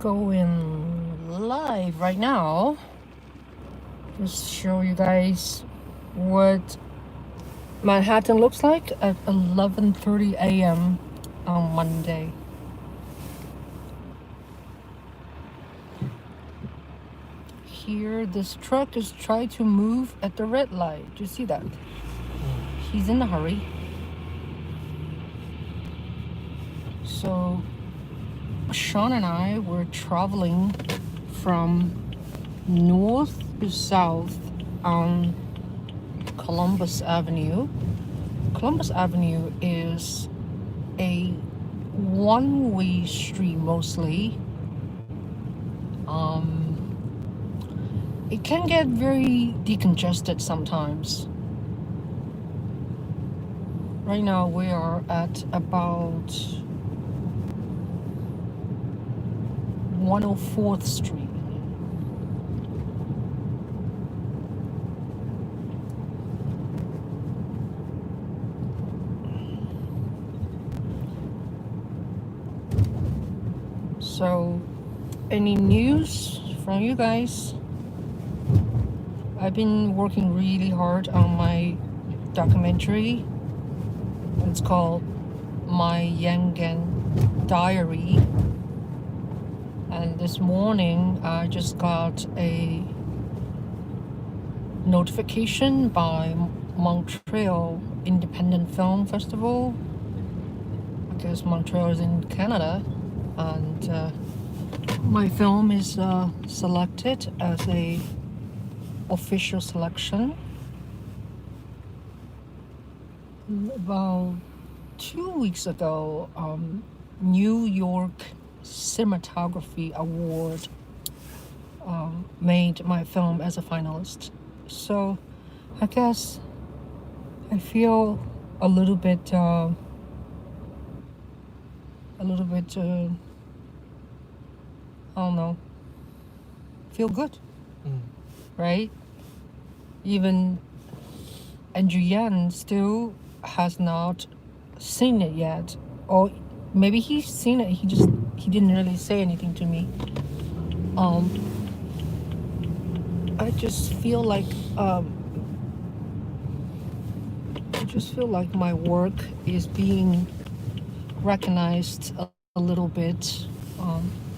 going live right now. Just show you guys what Manhattan looks like at 11:30 a.m. on Monday. Here, this truck is trying to move at the red light. Do you see that? He's in a hurry. So, Sean and I were traveling from north to south on Columbus Avenue. Columbus Avenue is a one-way street mostly. It can get very decongested sometimes. Right now we are at about 104th Street. So, any news from you guys? I've been working really hard on my documentary. It's called My Yangon Diary. And this morning I just got a notification by Montreal Independent Film Festival. I guess Montreal is in Canada, and my film is selected as a official selection. About 2 weeks ago, New York Cinematography Award made my film as a finalist. So I guess I feel a little bit I don't know, feel good, right? Even Andrew Yan still has not seen it yet, or maybe he's seen it, he didn't really say anything to me. I just feel like my work is being recognized a little bit,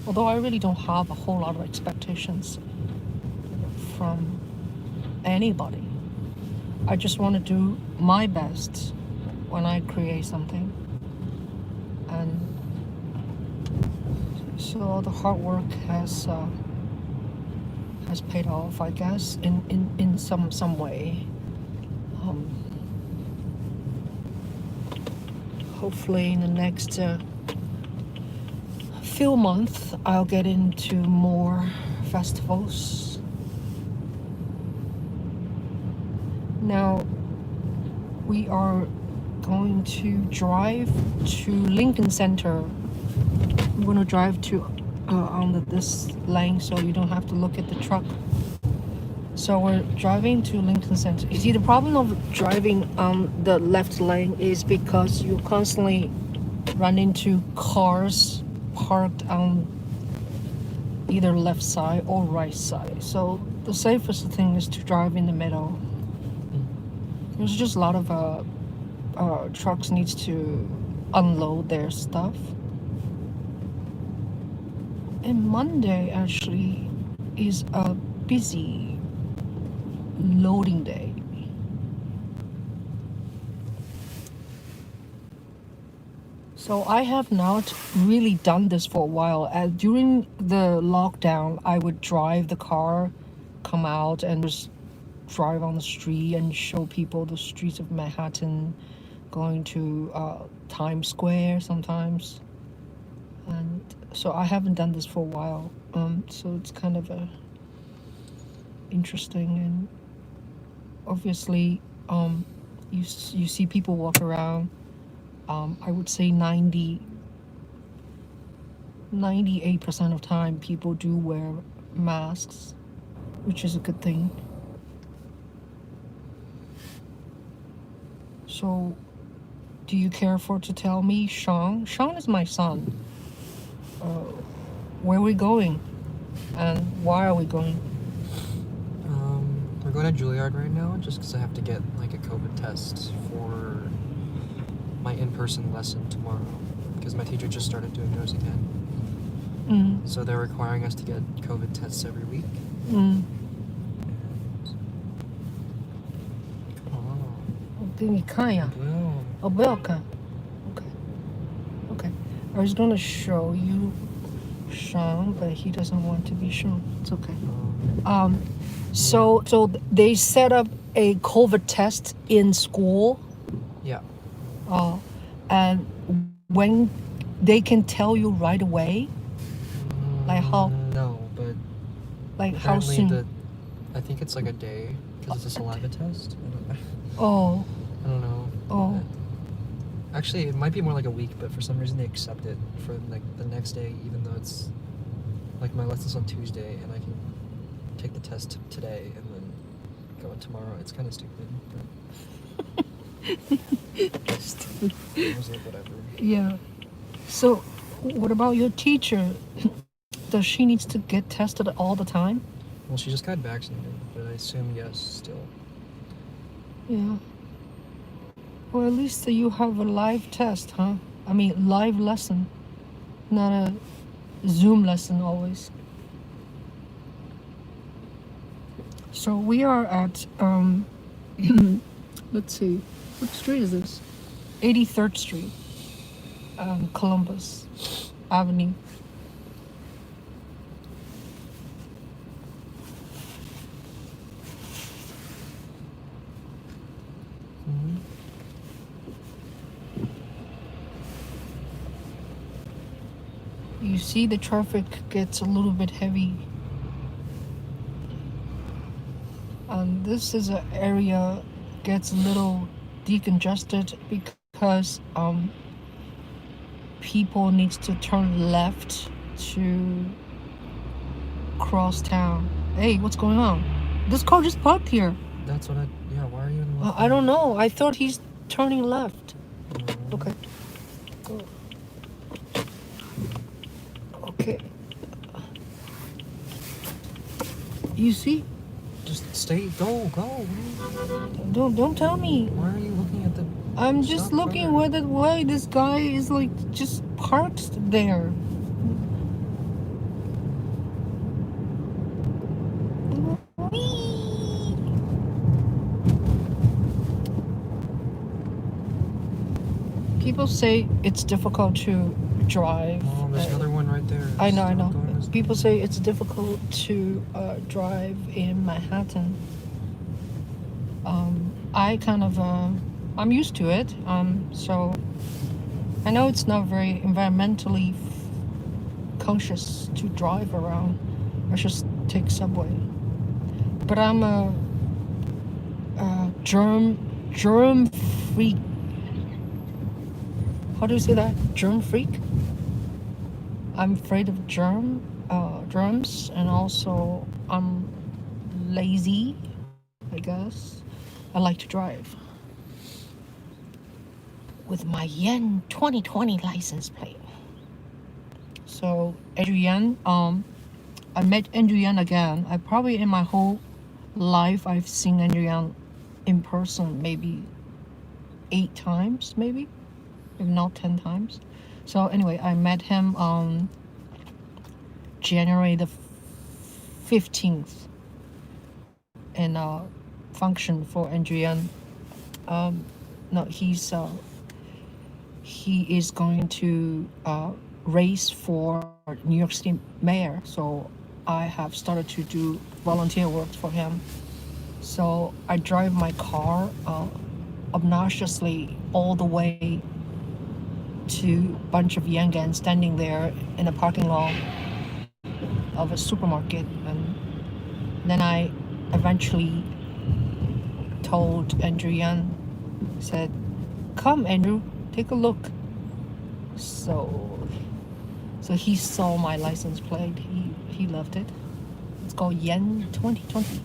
although I really don't have a whole lot of expectations from anybody. I just want to do my best when I create something, and so all the hard work has paid off, I guess, in some way. Hopefully in the next few months I'll get into more festivals. Now we are going to drive to Lincoln Center. I'm going to drive to on this lane so you don't have to look at the truck. So we're driving to Lincoln Center. You see, the problem of driving on the left lane is because you constantly run into cars parked on either left side or right side. So the safest thing is to drive in the middle. There's just a lot of trucks needs to unload their stuff. And Monday actually is a busy loading day. So I have not really done this for a while. During the lockdown, I would drive the car, come out and just drive on the street and show people the streets of Manhattan, going to Times Square sometimes. And so I haven't done this for a while. So it's kind of interesting, and obviously you see people walk around. I would say 98% of time people do wear masks, which is a good thing. So do you care for to tell me, Sean? Sean is my son. where are we going? And why are we going? We're going to Juilliard right now just because I have to get like a COVID test for my in-person lesson tomorrow because my teacher just started doing those again. So they're requiring us to get COVID tests every week. Oh. 给你看呀。不要看。Okay. I was gonna show you Sean, but he doesn't want to be shown. It's okay. So they set up a COVID test in school. Yeah. And when they can tell you right away, like how? No, but like how soon? I think it's like a day because it's a saliva test. I don't know. Actually, it might be more like a week, but for some reason they accept it for like the next day, even though it's like my lesson's on Tuesday and I can take the test today and then go in tomorrow. It's kind of stupid, but I was like, whatever. Yeah. So, what about your teacher? Does she needs to get tested all the time? Well, she just got vaccinated, but I assume yes, still. Yeah. Well, at least you have a live test, huh? I mean, live lesson, not a Zoom lesson always. So we are at, let's see, what street is this? 83rd Street, Columbus Avenue. You see the traffic gets a little bit heavy. And this is an area gets a little decongested because people needs to turn left to cross town. Hey, what's going on? This car just parked here. That's what why are you in the left? I don't know. I thought he's turning left. Okay. Go. Okay. You see? Just stay. Go. Don't tell me. Why are you looking at the? I'm just looking why this guy is like just parked there. People say it's difficult to drive. Oh, there's another one right there. I know. People say it's difficult to drive in Manhattan. I kind of, I'm used to it. So I know it's not very environmentally conscious to drive around. I just take subway. But I'm a germ freak. How do you say that? Germ freak? I'm afraid of germs, and also I'm lazy, I guess. I like to drive with my Yen 2020 license plate. So Andrew Yan, I met Andrew Yan again. I probably in my whole life I've seen Andrew Yan in person maybe 8 times, maybe if not 10 times. So anyway, I met him on January the 15th in a function for Adrian. No, he is going to race for New York City mayor. So I have started to do volunteer work for him. So I drive my car obnoxiously all the way to a bunch of Yangan standing there in a parking lot of a supermarket, and then I eventually told Andrew Yan, said, "Come, Andrew, take a look." So he saw my license plate. He loved it. It's called Yen 2020.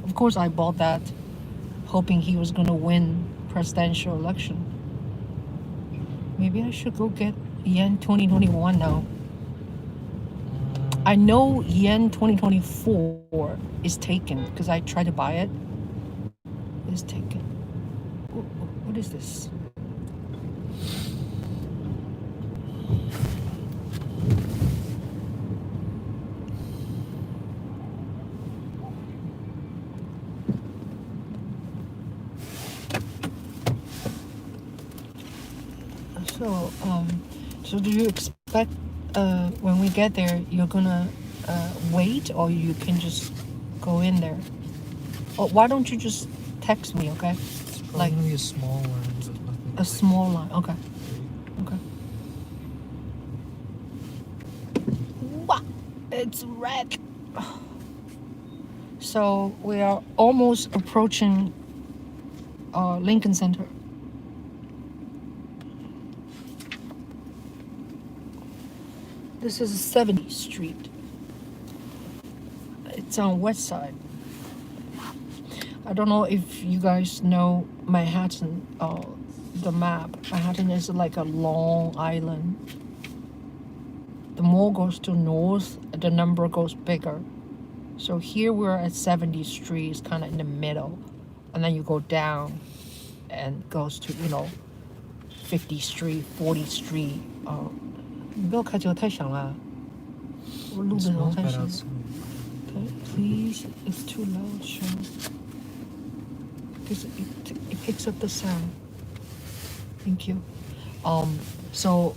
Of course, I bought that, hoping he was gonna win presidential election. Maybe I should go get Yen 2021 now. I know yen 2024 is taken because I tried to buy it. It's taken. What is this? So do you expect when we get there you're gonna wait, or you can just go in there? Or why don't you just text me, okay? It's probably gonna be a small line, but nothing. A small line, okay. Okay. Wow, it's red. So we are almost approaching Lincoln Center. This is 70th Street. It's on west side. I don't know if you guys know Manhattan, the map. Manhattan is like a long island. The more goes to north, the number goes bigger. So here we're at 70th Street, it's kind of in the middle. And then you go down and goes to, 50th Street, 40th Street. 你不要开这个太响了，我录的时候太响。Okay, please, it's too loud, Sean. Because it picks up the sound. Thank you. So,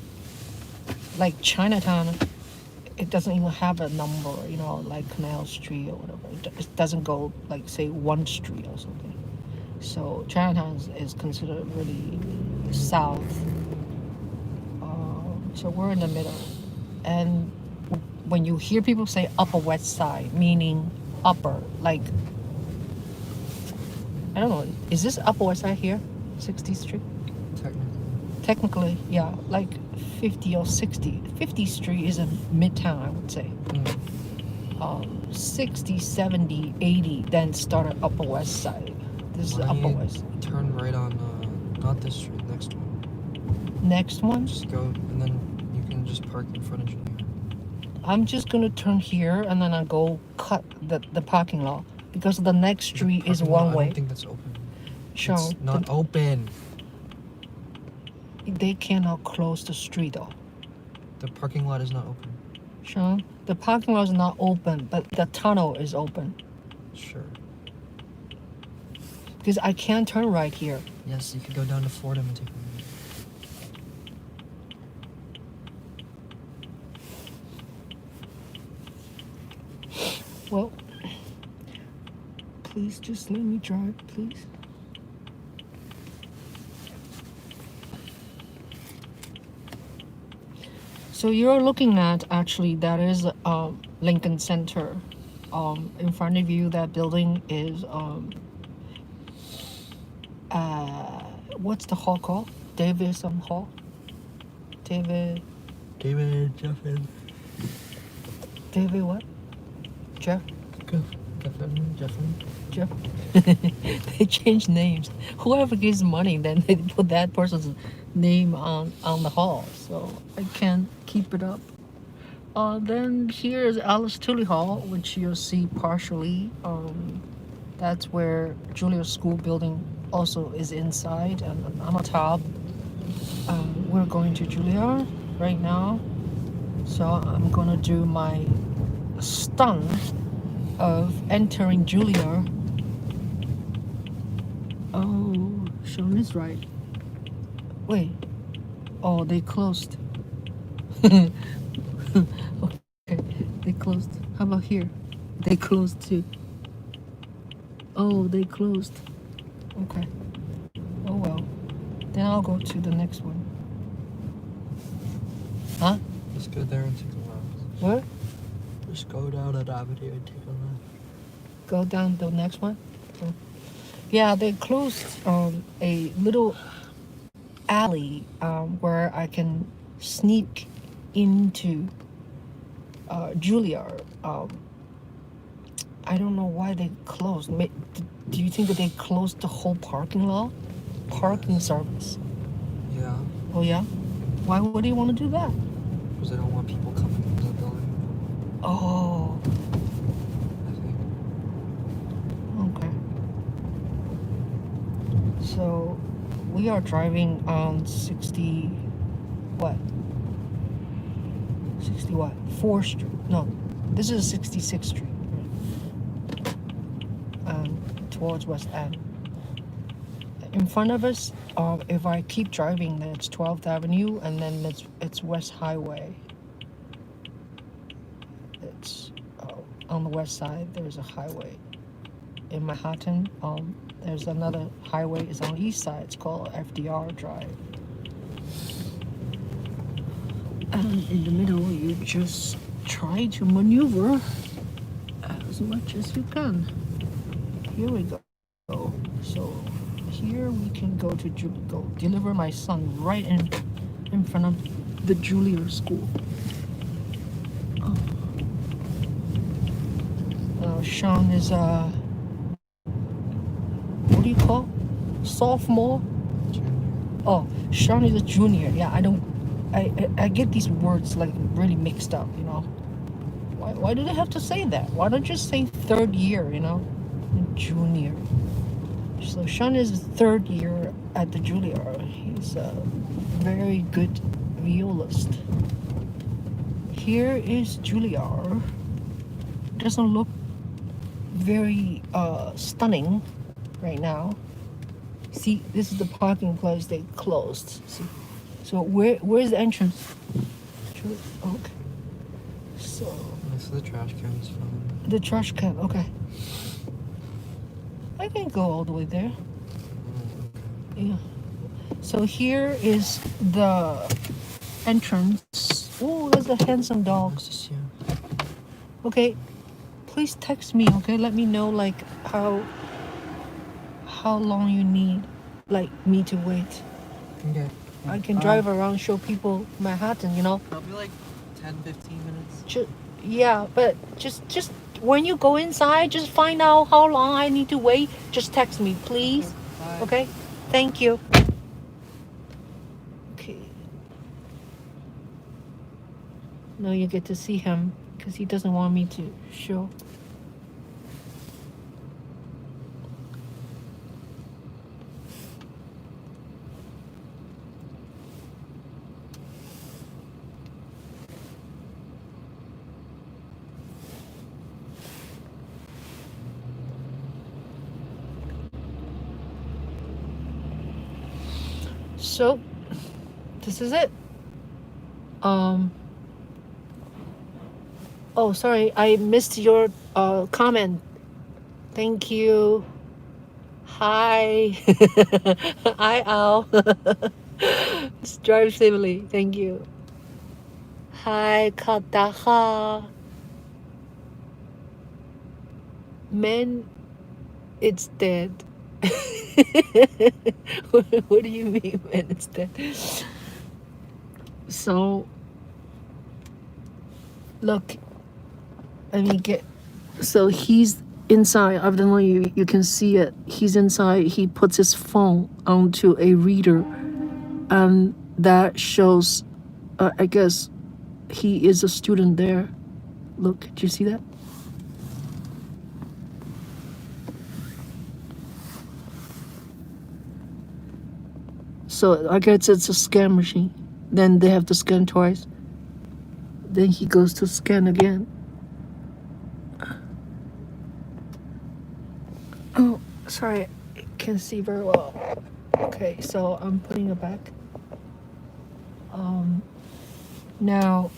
like Chinatown, it doesn't even have a number, like Canal Street or whatever. It doesn't go like, say, 1 street or something. So Chinatown is considered really south. So we're in the middle. And when you hear people say Upper West Side, meaning upper, like, I don't know, is this Upper West Side here? 60th Street? Technically, yeah, like 50 or 60. 50th Street is in Midtown, I would say. 60, 70, 80, then start at Upper West Side. This is Upper West. Turn right on, not this street, next one. Next one? Just go, and then you can just park in front of Juilliard. I'm just gonna turn here, and then I'll go cut the parking lot, because the next street is one way. I don't think that's open. Sure. It's not open. They cannot close the street though. The parking lot is not open. Sean, the parking lot is not open, but the tunnel is open. Sure. Because I can't turn right here. Yes, you could go down to Fordham and take a minute. Well, please just let me drive, please. So you're looking at, actually, that is Lincoln Center. In front of you, that building is, what's the hall called? David some hall? David Jeffin. David what? Jeff? Jeff. They change names. Whoever gives money, then they put that person's name on the hall. So I can't keep it up. Then here is Alice Tully Hall, which you'll see partially. That's where Juilliard School building also is inside, and on the top. We're going to Juilliard right now. So I'm gonna do my stunt of entering Juilliard. Oh, Sean is right. Wait. Oh, they closed. Okay, they closed. How about here? They closed too. Oh, they closed. Okay. Oh well. Then I'll go to the next one. Huh? Just go there and take a left. What? Just go down that avenue and take a left. Go down the next one? Oh. Yeah, they closed a little alley where I can sneak into Juilliard. I don't know why they closed. Do you think that they closed the whole parking lot? Parking service? Yeah. Oh yeah? Why would they want to do that? Because they don't want people coming into the building. Oh, I think. okay. So we are driving on 60 what? 60 what? 4th Street. No, this is 66th Street. Towards West End. In front of us, if I keep driving, that's 12th Avenue, and then it's West Highway. It's on the west side. There's a highway. In Manhattan, there's another highway. It's on the east side. It's called FDR Drive. And in the middle, you just try to maneuver as much as you can. Here we go. So here we can go to go deliver my son right in front of the Juilliard School. Sean is what do you call? Sophomore? Junior. Oh, Sean is a junior. Yeah, I get these words like really mixed up, you know. Why do they have to say that? Why don't you say 3rd year, you know? Junior. So Sean is 3rd year at the Juilliard. He's a very good violist. Here is Juilliard. Doesn't look very stunning right now. See, this is the parking place they closed. See, so where's the entrance? Okay. So That's the trash can's fine. the trash can. Okay. I can go all the way there. Yeah. So here is the entrance. Oh, there's a handsome dog. What's this here? Okay. Please text me, okay? Let me know like how long you need like me to wait. Okay. I can drive around, show people Manhattan, you know. Probably like 10-15 minutes. Yeah, but just when you go inside, just find out how long I need to wait. Just text me, please. Bye. Okay? Thank you. Okay. Now you get to see him because he doesn't want me to show. So, this is it. Oh, sorry, I missed your comment. Thank you. Hi. Hi, Al. Drive safely. Thank you. Hi, Kataha. Man, it's dead. What do you mean when it's dead? So, look, let me get. So he's inside. I don't know. You can see it. He's inside. He puts his phone onto a reader, and that shows. I guess he is a student there. Look, do you see that? So I guess it's a scan machine. Then they have to scan twice. Then he goes to scan again. Oh, sorry, I can't see very well. Okay, so I'm putting it back. Now,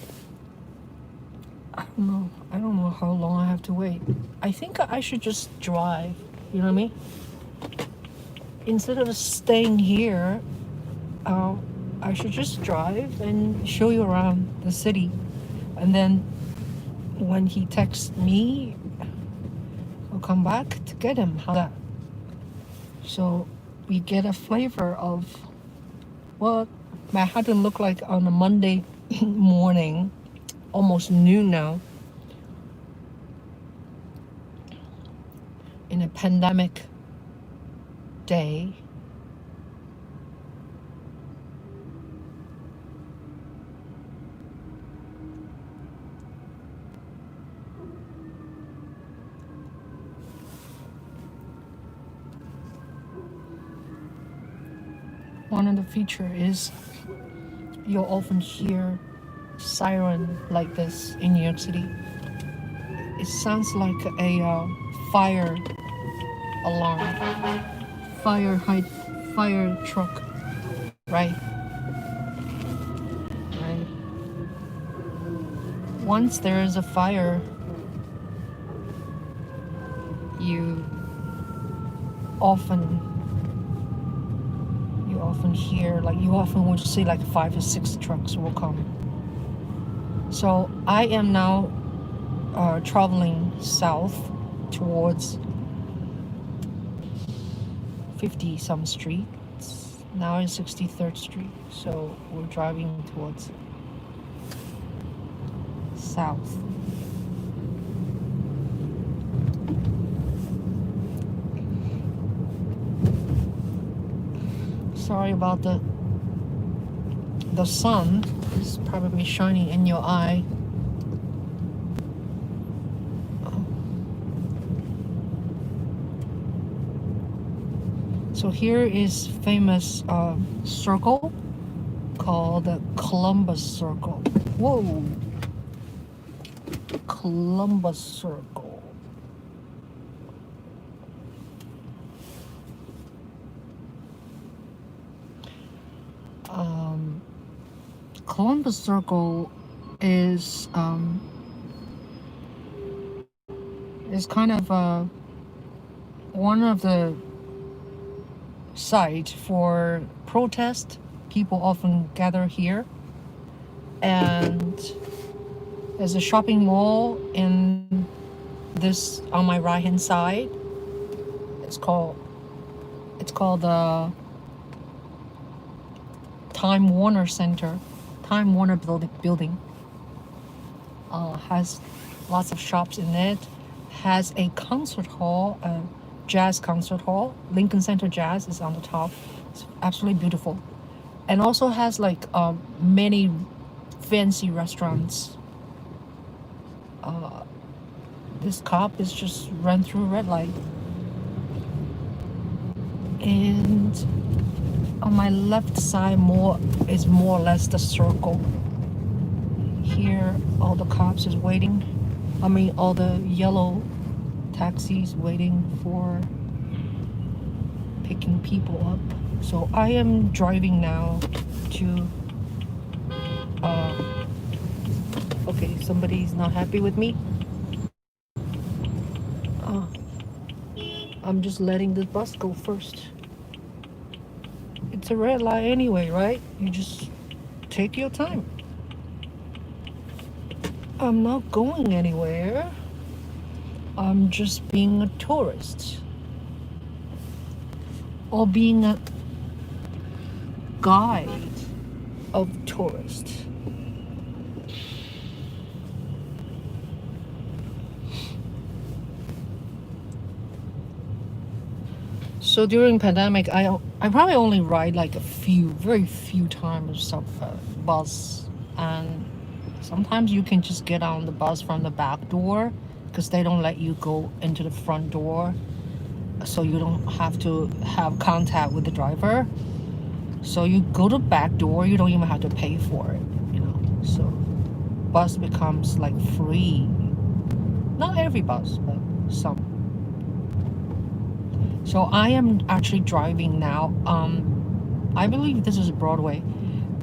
I don't know how long I have to wait. I think I should just drive. You know what I mean? Instead of staying here, I should just drive and show you around the city. And then when he texts me, I'll come back to get him. How's that? So we get a flavor of what Manhattan looked like on a Monday morning, almost noon now, in a pandemic day. one of the feature is you'll often hear siren like this in New York City. It sounds like a fire alarm, fire truck, right? Right. Once there is a fire, you often hear, like, you often would see like 5 or 6 trucks will come. So I am now traveling south towards 50 some streets. Now it's 63rd Street, so we're driving towards south. Sorry about the sun is probably shining in your eye. So here is famous circle called the Columbus Circle. Whoa! Columbus Circle. Columbus Circle is kind of one of the site for protest. People often gather here, and there's a shopping mall in this on my right hand side. It's called the Time Warner Center. Time Warner building has lots of shops in it. Has a concert hall, a jazz concert hall. Lincoln Center Jazz is on the top. It's absolutely beautiful, and also has like many fancy restaurants. This cop is just ran through a red light, and on my left side is more or less the circle. Here all the cops is waiting. I mean all the yellow taxis waiting for picking people up. So I am driving now to okay, somebody's not happy with me. I'm just letting this bus go first. It's a red light anyway, right? You just take your time. I'm not going anywhere. I'm just being a tourist. Or being a guide of tourists. So during pandemic, I probably only ride like very few times bus, and sometimes you can just get on the bus from the back door because they don't let you go into the front door, so you don't have to have contact with the driver. So you go to back door, you don't even have to pay for it, you know. So bus becomes like free. Not every bus, but some. So I am actually driving now. I believe this is Broadway,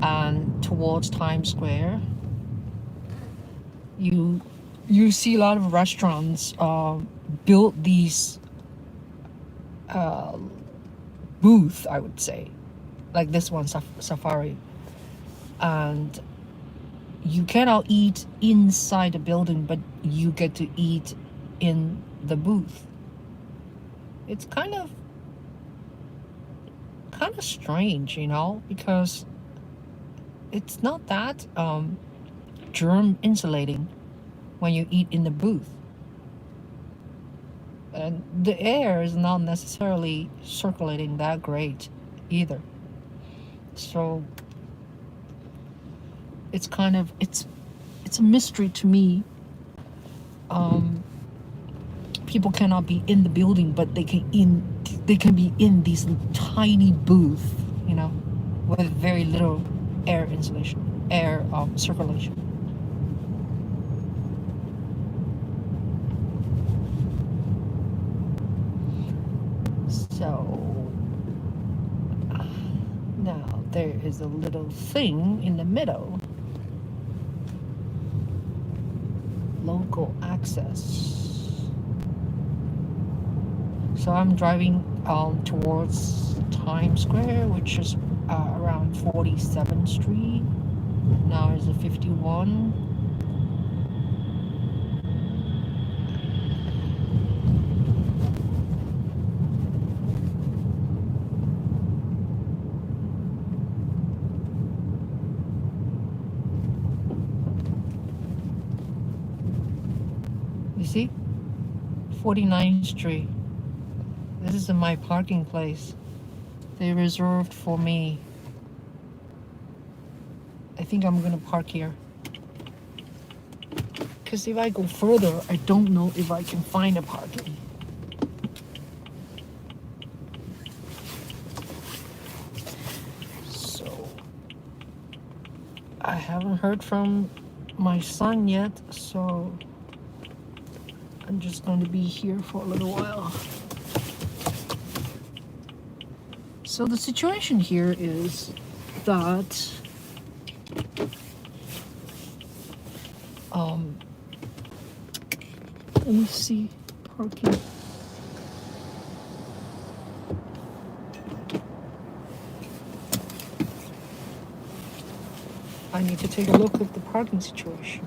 and towards Times Square. You see a lot of restaurants build these booth, I would say, like this one, Safari, and you cannot eat inside the building, but you get to eat in the booth. It's kind of strange, you know, because it's not that germ insulating when you eat in the booth, and the air is not necessarily circulating that great either. So it's kind of it's a mystery to me. People cannot be in the building, but they can be in these tiny booth, you know. with very little air insulation, air circulation. So now there is a little thing in the middle. Local access. So I'm driving towards Times Square, which is around 47th Street. Now is a 51. You see? 49th Street. This is my parking place. They reserved for me. I think I'm gonna park here. Because if I go further, I don't know if I can find a parking. So, I haven't heard from my son yet, so I'm just going to be here for a little while. So the situation here is that let me see parking. I need to take a look at the parking situation.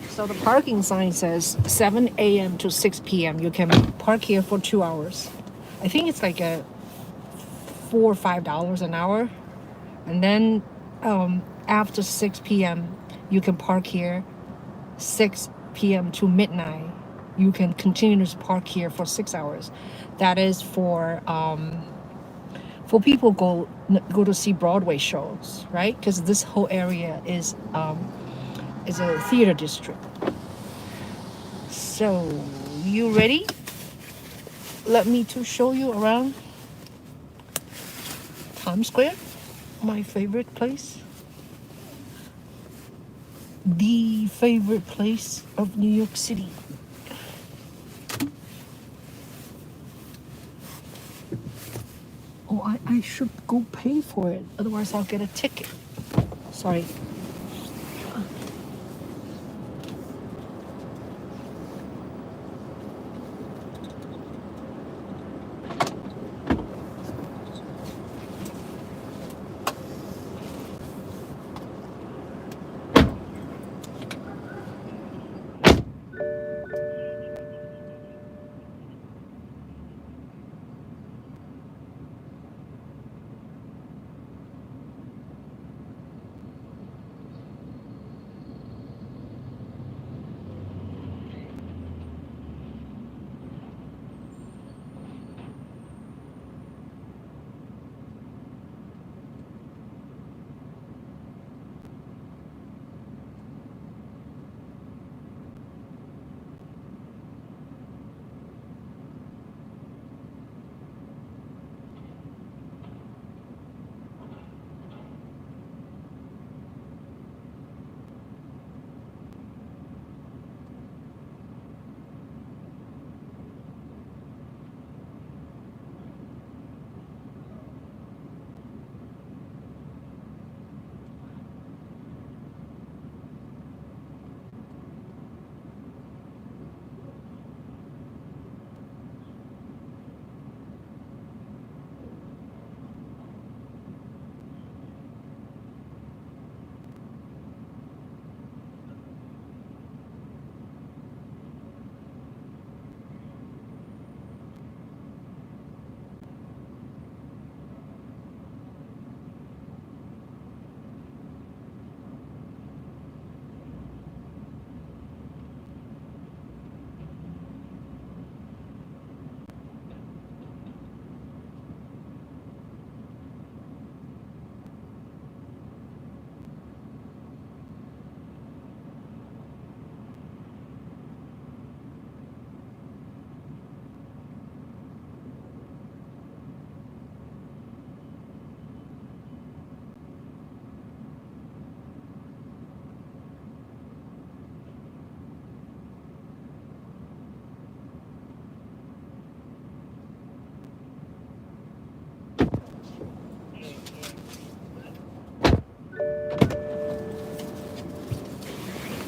So the parking sign says 7 a.m. to 6 p.m. You can park here for 2 hours. I think it's like a $4 or $5 an hour. And then after 6 p.m. you can park here 6 p.m. to midnight. You can continue to park here for 6 hours. That is for people go to see Broadway shows, right? Because this whole area is a theater district. So, you ready? Let me to show you around Times Square, my favorite place. The favorite place of New York City. Oh, I should go pay for it. Otherwise, I'll get a ticket. Sorry.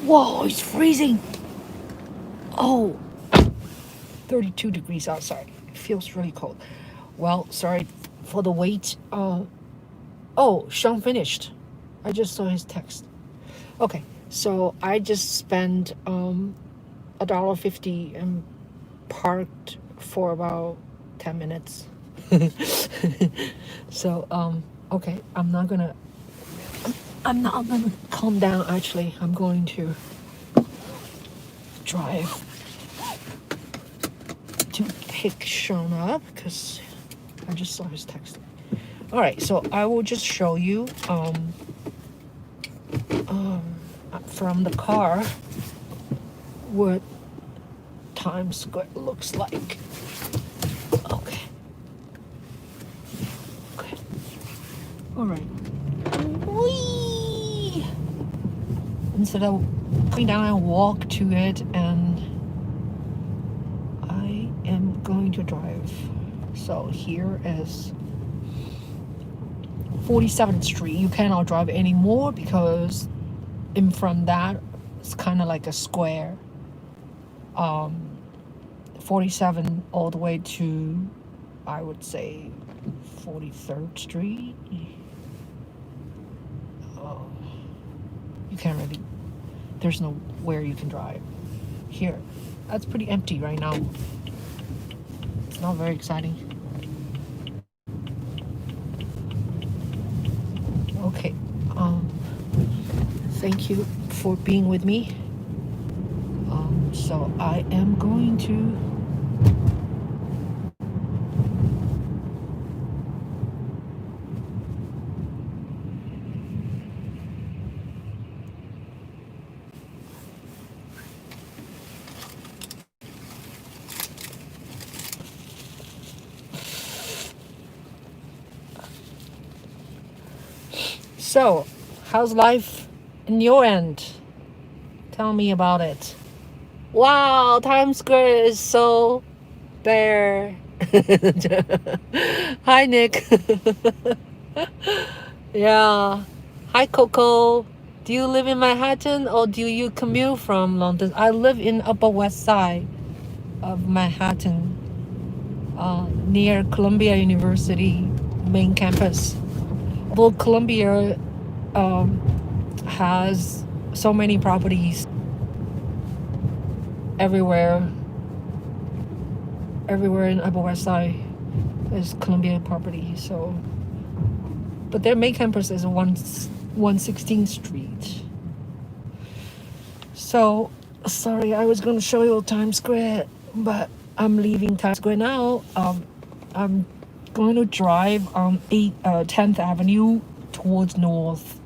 Whoa, it's freezing. Oh, 32 degrees outside. It feels really cold. Well, sorry for the wait. Oh, Sean finished. I just saw his text. Okay, so I just spent $1.50 and parked for about 10 minutes. So okay, I'm not gonna calm down. Actually, I'm going to drive to pick Sean up because I just saw his text. All right, so I will just show you from the car what Times Square looks like. Okay. All right. Whee! Instead of going down and walk to it, and I am going to drive. So here is 47th Street. You cannot drive anymore because in front of that it's kind of like a square. 47 all the way to, I would say, 43rd Street. You can't really, there's nowhere you can drive here. That's pretty empty right now. It's not very exciting. Okay, thank you for being with me. So I am going to So, how's life in your end? Tell me about it. Wow, Times Square is so bare. Hi, Nick. Yeah. Hi, Coco. Do you live in Manhattan or do you commute from London? I live in Upper West Side of Manhattan, near Columbia University main campus. Although Columbia has so many properties everywhere in Upper West Side is Columbia property. So, but their main campus is 116th Street. So, sorry, I was going to show you Times Square, but I'm leaving Times Square now. I'm going to drive on 10th Avenue towards north.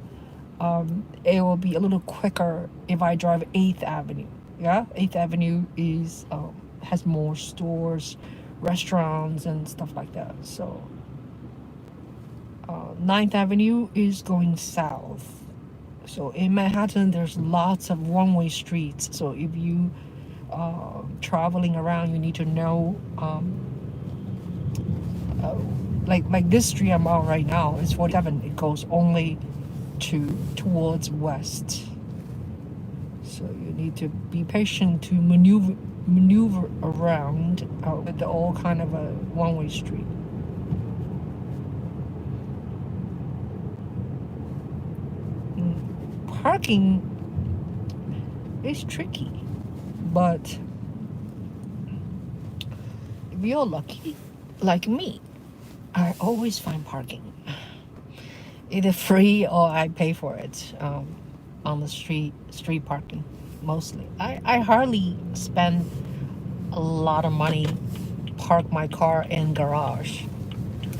It will be a little quicker if I drive 8th Avenue. Yeah, 8th Avenue is has more stores, restaurants, and stuff like that. So 9th Avenue is going south. So in Manhattan, there's lots of one-way streets. So if you traveling around, you need to know like this street I'm on right now is 47. It goes only towards west. So you need to be patient to maneuver around with the all kind of a one-way street. Parking is tricky, but if you're lucky like me, I always find parking, either free or I pay for it on the street parking mostly. I hardly spend a lot of money park my car in garage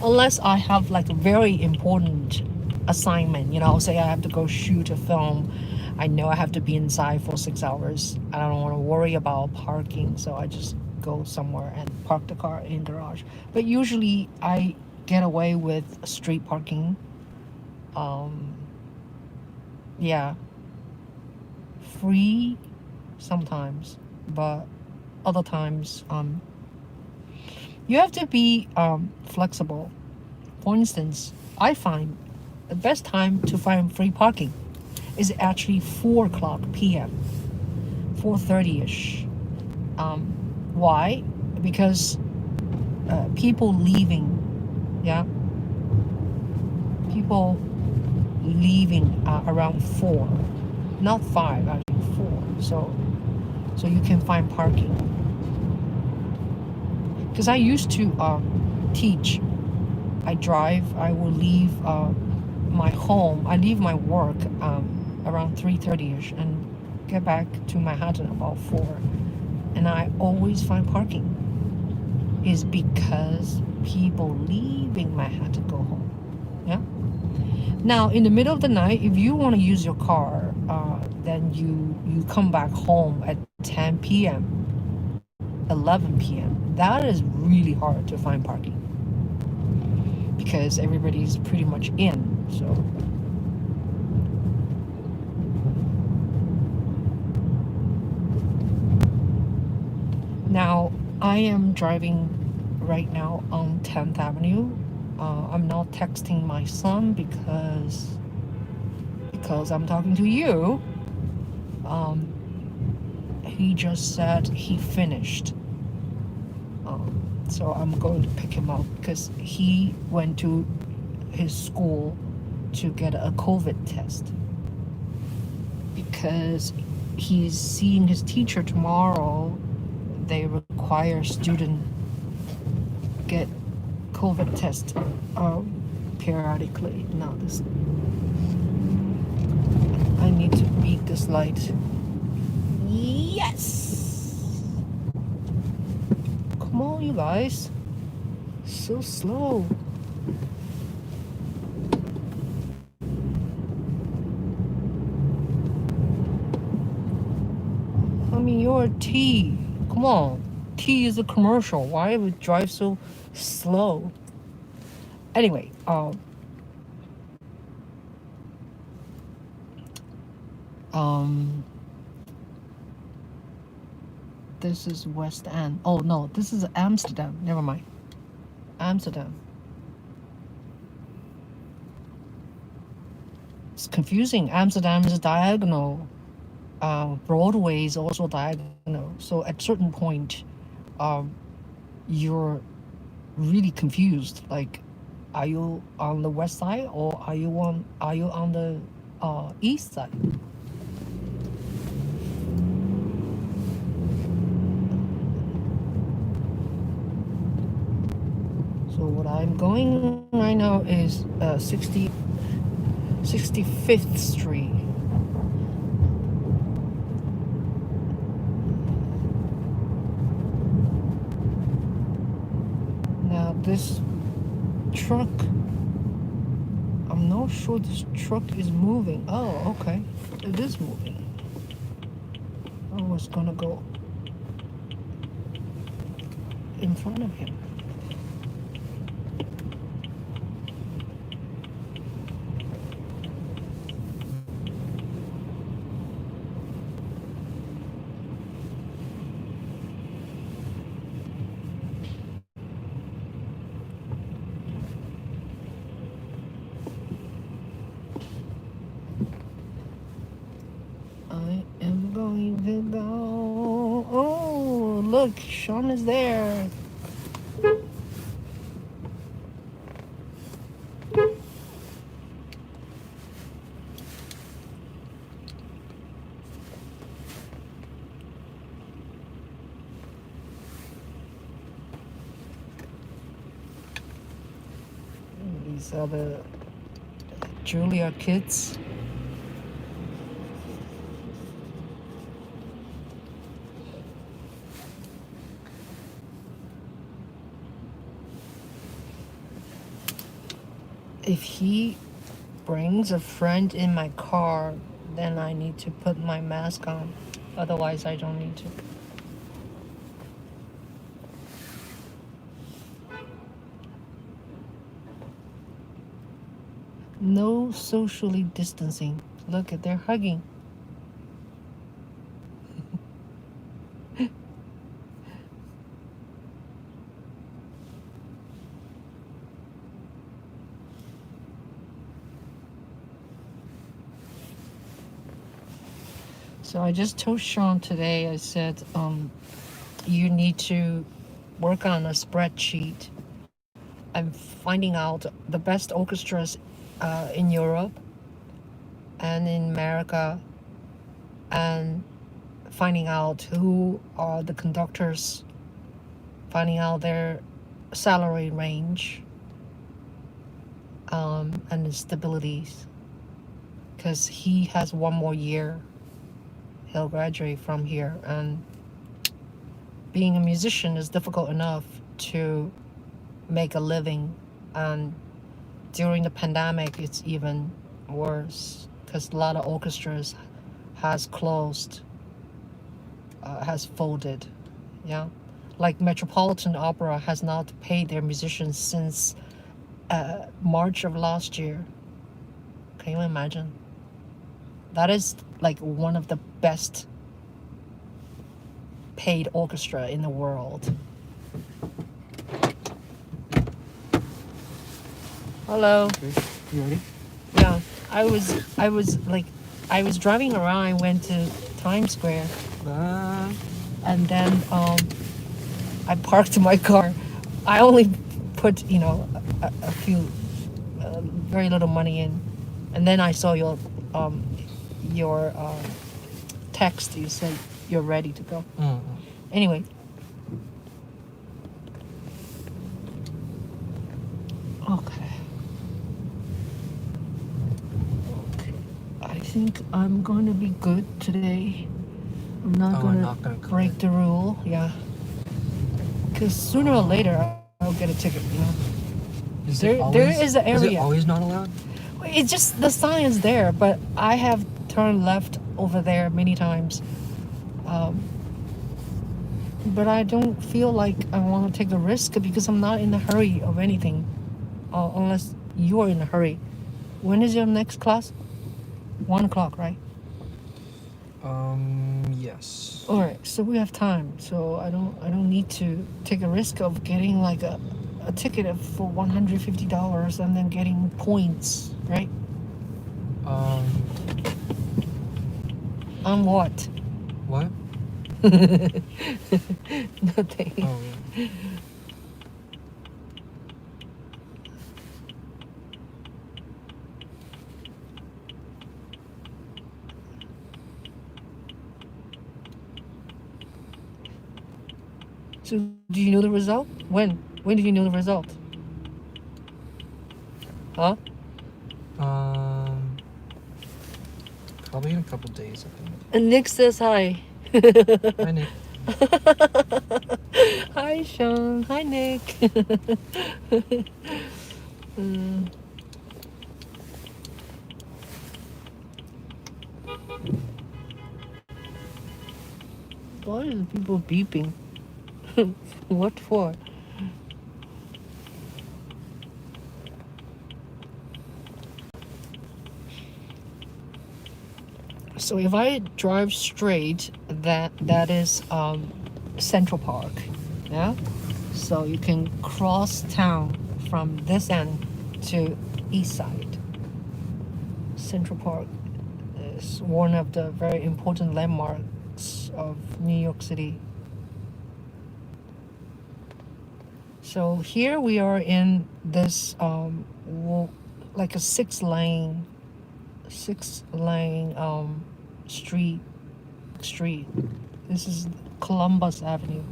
unless I have like a very important assignment, say I have to go shoot a film. I know I have to be inside for 6 hours. I don't want to worry about parking, so I just go somewhere and park the car in garage. But usually I get away with street parking. Yeah, free sometimes, but other times you have to be flexible. For instance, I find the best time to find free parking is actually 4 o'clock p.m., 4:30ish. Why? Because people leaving, yeah, people leaving around 4, not 5, actually 4. So you can find parking. Because I used to teach. I drive. I will leave my home. I leave my work around 3:30ish and get back to Manhattan about 4. And I always find parking. Is because people leaving Manhattan go home. Yeah. Now, in the middle of the night, if you want to use your car, then you come back home at 10 p.m., 11 p.m. That is really hard to find parking because everybody's pretty much in. So now I am driving right now on 10th Avenue. I'm not texting my son because I'm talking to you. He just said he finished. So I'm going to pick him up because he went to his school to get a COVID test because he's seeing his teacher tomorrow. They require student get COVID test periodically. Now this, I need to beat this light. Yes. Come on, you guys. So slow. I mean, you're a T. Come on. T is a commercial. Why would drive so slow? Anyway, this is West End. Oh no, this is Amsterdam. Never mind. Amsterdam. It's confusing. Amsterdam is diagonal. Broadway is also diagonal. So at certain point, you're really confused. Like, are you on the west side or are you on the east side? So what I'm going right now is 65th Street. Now this truck, I'm not sure this truck is moving. Oh, okay, it is moving. I was gonna go in front of him. I am going to go. Oh, look, Sean is there. These are the Juilliard kids. If he brings a friend in my car, then I need to put my mask on. Otherwise, I don't need to. No socially distancing. Look at they're hugging. So I just told Sean today, I said, you need to work on a spreadsheet and finding out the best orchestras in Europe and in America, and finding out who are the conductors, finding out their salary range, and the stabilities. Because he has one more year. He'll graduate from here, and being a musician is difficult enough to make a living, and during the pandemic it's even worse because a lot of orchestras has closed, has folded. Yeah, like Metropolitan Opera has not paid their musicians since March of last year. Can you imagine? That is like one of the best paid orchestra in the world. Hello. Okay. You ready? Yeah, I was driving around. I went to Times Square, and then I parked my car. I only put a few very little money in, and then I saw your text. You said you're ready to go. Anyway. Okay. I think I'm going to be good today. I'm not going to break the rule. Yeah. Because sooner or later I'll get a ticket. There is an area. Is it always not allowed? It's just the sign is there, but I have turned left over there many times. But I don't feel like I want to take a risk because I'm not in a hurry of anything, unless you are in a hurry. When is your next class? 1 o'clock, right? Yes. All right, so we have time. So I don't need to take a risk of getting like a ticket for $150 and then getting points, right? On what? What? Nothing. Oh, yeah. So do you know the result? When? When did you know the result? Huh? Probably in a couple days, I think. And Nick says hi. Hi, Nick. Hi, Sean. Hi, Nick. Why are the people beeping? What for? So if I drive straight, that is Central Park, yeah. So you can cross town from this end to east side. Central Park is one of the very important landmarks of New York City. So here we are in this like a six lane street. This is Columbus Avenue.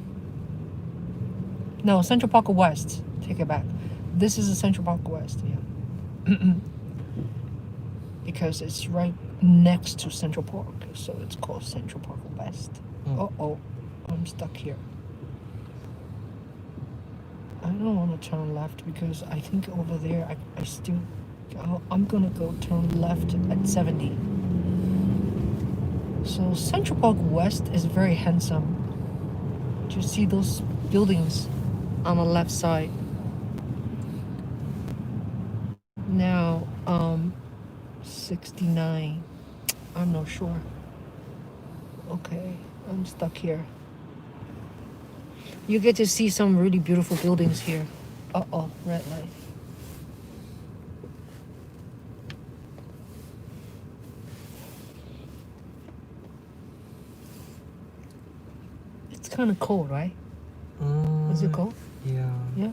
No, Central Park West. Take it back. This is a Central Park West, yeah. Because it's right next to Central Park, so it's called Central Park West. Uh-oh, I'm stuck here. I don't want to turn left because I think over there I'm gonna go turn left at 70. So Central Park West is very handsome. Do you see those buildings on the left side? Now, 69. I'm not sure. Okay, I'm stuck here. You get to see some really beautiful buildings here. Uh-oh, red light. kind of cold, right? Is it cold? Yeah. Yeah.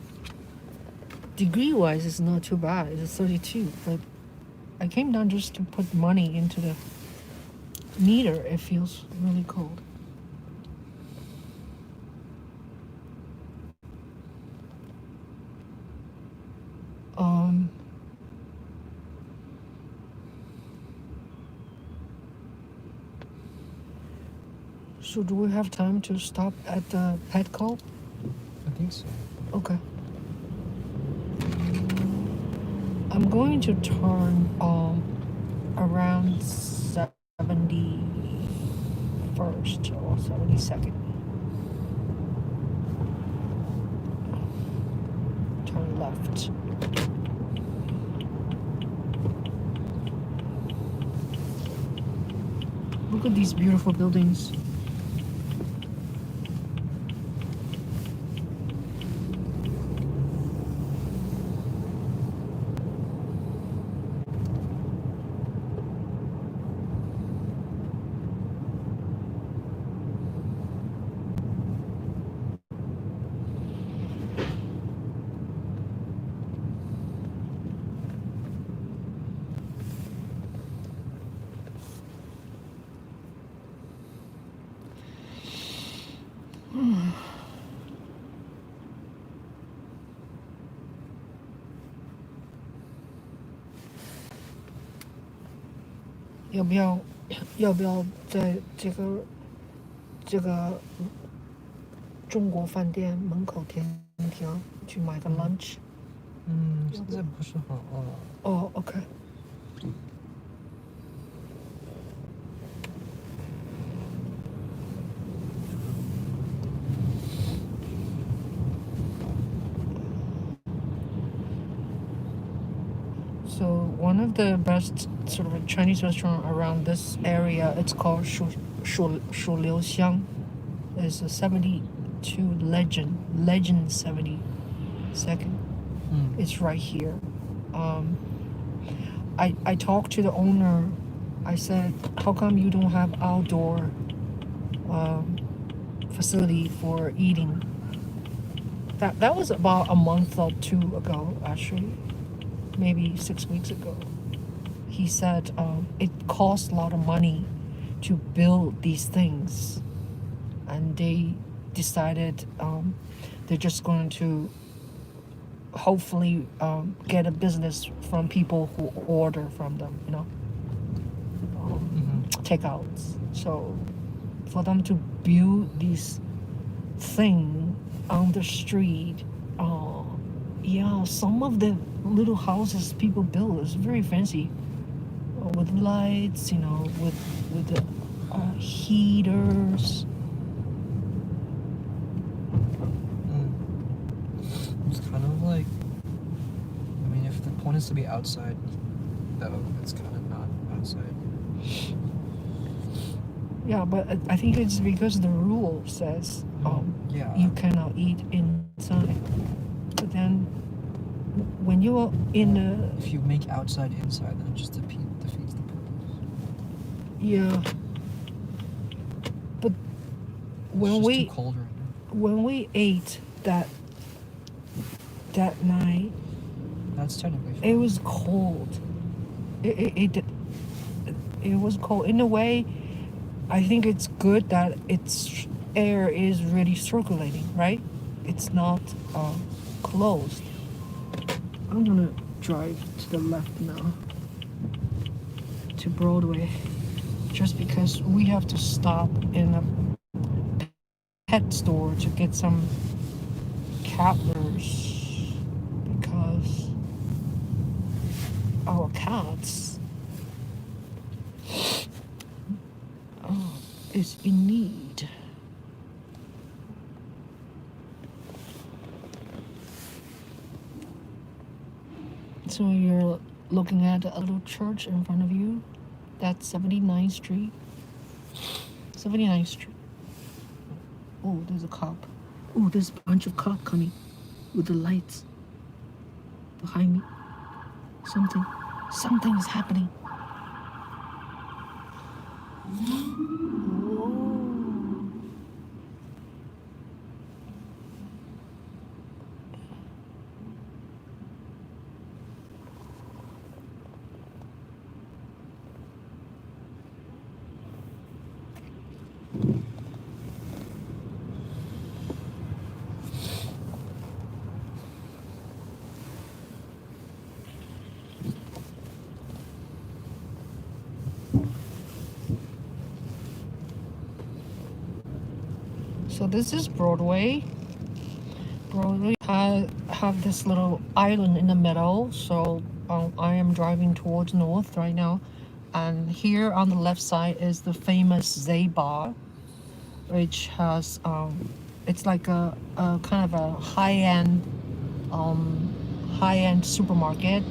Degree-wise, it's not too bad. It's 32, but I came down just to put money into the meter. It feels really cold. So do we have time to stop at the Petco? I think so. Okay. I'm going to turn around 71st or 72nd. Turn left. Look at these beautiful buildings.要不要在这个中国饭店门口停停，去买个 lunch？现在不是很饿。哦，OK。So one of the best sort of Chinese restaurant around this area, it's called Shu Liu Xiang. It's a 72 legend 72nd. It's right here. I talked to the owner. I said, how come you don't have outdoor facility for eating? That was about a month or two ago, actually. Maybe 6 weeks ago. He said it costs a lot of money to build these things, and they decided they're just going to hopefully get a business from people who order from them, takeouts. So for them to build these thing on the street, some of the little houses people build is very fancy, with lights, with the heaters. It's kind of like, I mean, if the point is to be outside, though, it's kind of not outside. Yeah, but I think it's because the rule says you cannot eat inside. But then when you are in a... If you make outside inside, then it just defeats the purpose. Yeah. But when it's just too cold right now. When we ate that night, that's technically fine. It was cold. It was cold. In a way, I think it's good that its air is really circulating, right? It's not closed. I'm gonna drive to the left now to Broadway, just because we have to stop in a pet store to get some catlers, because our cats is in need. So you're looking at a little church in front of you. That's 79th Street. 79th Street. Oh, there's a cop. Oh, there's a bunch of cops coming with the lights behind me. Something is happening. Whoa. So this is Broadway. Broadway have this little island in the middle. So I am driving towards north right now, and here on the left side is the famous Z Bar, which has it's like a kind of a high-end supermarket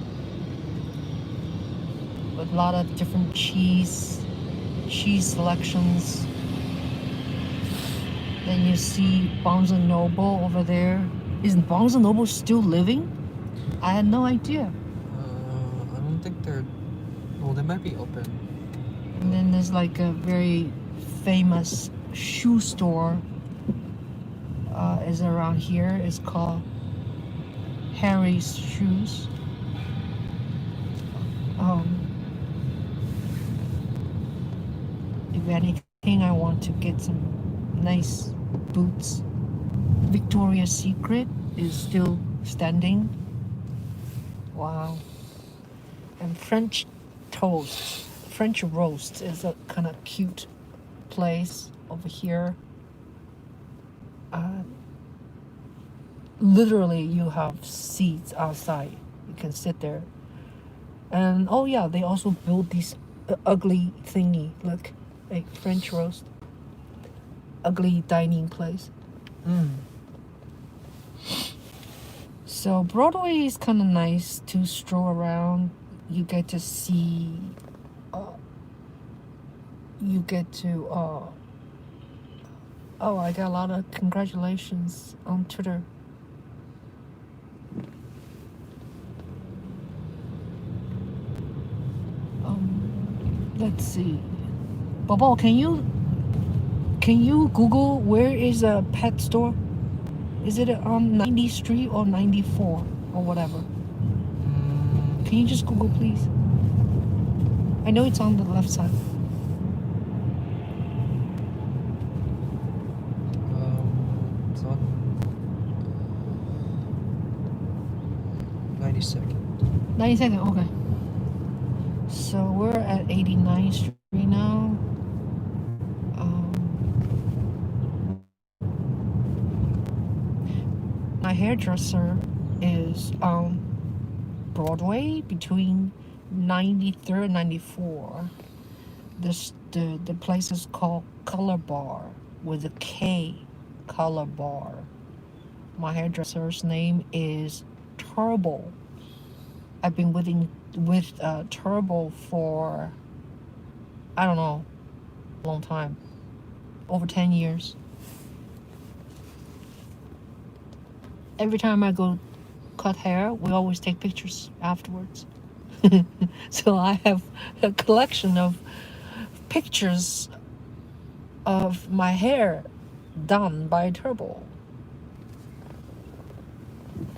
with a lot of different cheese selections. Then you see Barnes and Noble over there. Is Barnes and Noble still living? I had no idea. I don't think they're. Well, they might be open. And then there's like a very famous shoe store is around here. It's called Harry's Shoes. If anything, I want to get some nice boots. Victoria's Secret is still standing. Wow. And French Roast is a kind of cute place over here. Literally, you have seats outside. You can sit there. And oh yeah, they also built these ugly thingy. Look, like French Roast. Ugly dining place. So Broadway is kind of nice to stroll around. You get to see. Oh, I got a lot of congratulations on Twitter. Let's see. Bobo, can you Google where is a pet store? Is it on 90th Street or 94 or whatever? Can you just Google, please? I know it's on the left side. It's on 92nd. 92nd, okay. So we're at 89th Street now. My hairdresser is on Broadway between 93rd and 94. The place is called Color Bar with a K. Color Bar. My hairdresser's name is Turbo. I've been with Turbo for, I don't know, a long time. Over 10 years. Every time I go cut hair, we always take pictures afterwards. So I have a collection of pictures of my hair done by Turbo.